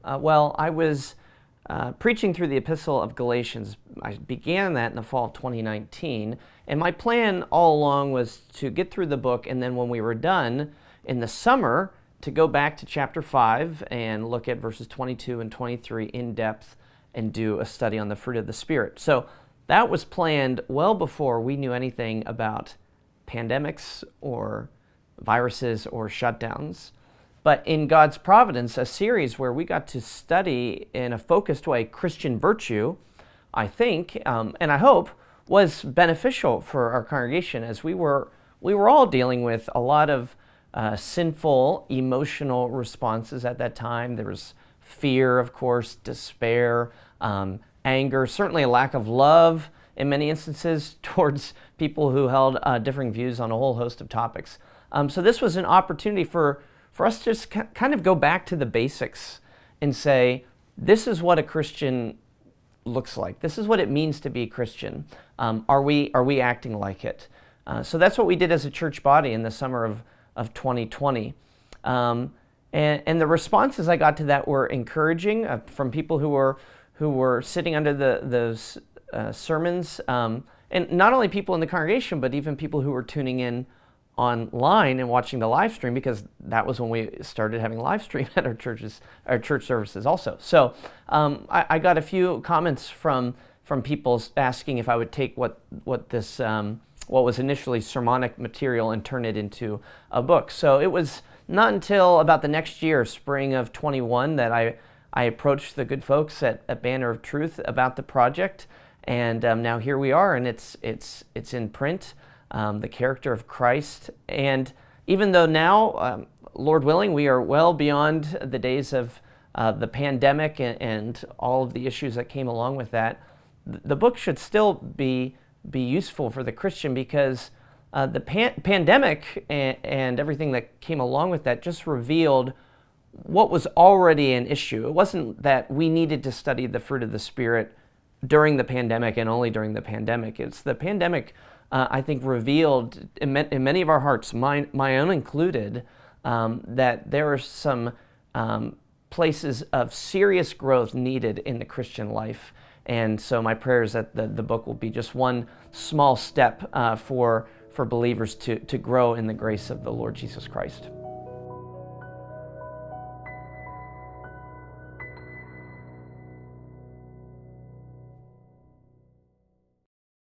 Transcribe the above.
Well, I was preaching through the Epistle of Galatians. I began that in the fall of 2019, and my plan all along was to get through the book, and then when we were done in the summer, to go back to chapter 5 and look at verses 22 and 23 in depth and do a study on the fruit of the Spirit. So that was planned well before we knew anything about pandemics or viruses or shutdowns. But in God's providence, a series where we got to study in a focused way Christian virtue, I think, and I hope, was beneficial for our congregation, as we were all dealing with a lot of sinful emotional responses at that time. There was fear, of course, despair, anger, certainly a lack of love in many instances towards people who held differing views on a whole host of topics. So this was an opportunity for us to just kind of go back to the basics and say, this is what a Christian looks like. This is what it means to be a Christian. Are we acting like it? So that's what we did as a church body in the summer of 2020. And the responses I got to that were encouraging from people who were sitting under those sermons, and not only people in the congregation, but even people who were tuning in online and watching the live stream, because that was when we started having live stream at our church services also. So I got a few comments from people asking if I would take what was initially sermonic material and turn it into a book. So it was not until about the next year, spring of 21, that I approached the good folks at Banner of Truth about the project, and now here we are, and it's in print. The character of Christ. And even though now, Lord willing, we are well beyond the days of the pandemic and all of the issues that came along with that, the book should still be useful for the Christian, because the pandemic and everything that came along with that just revealed what was already an issue. It wasn't that we needed to study the fruit of the Spirit during the pandemic and only during the pandemic. It's the pandemic, I think, revealed in many of our hearts, my own included, that there are some places of serious growth needed in the Christian life. And so my prayer is that the book will be just one small step for believers to grow in the grace of the Lord Jesus Christ.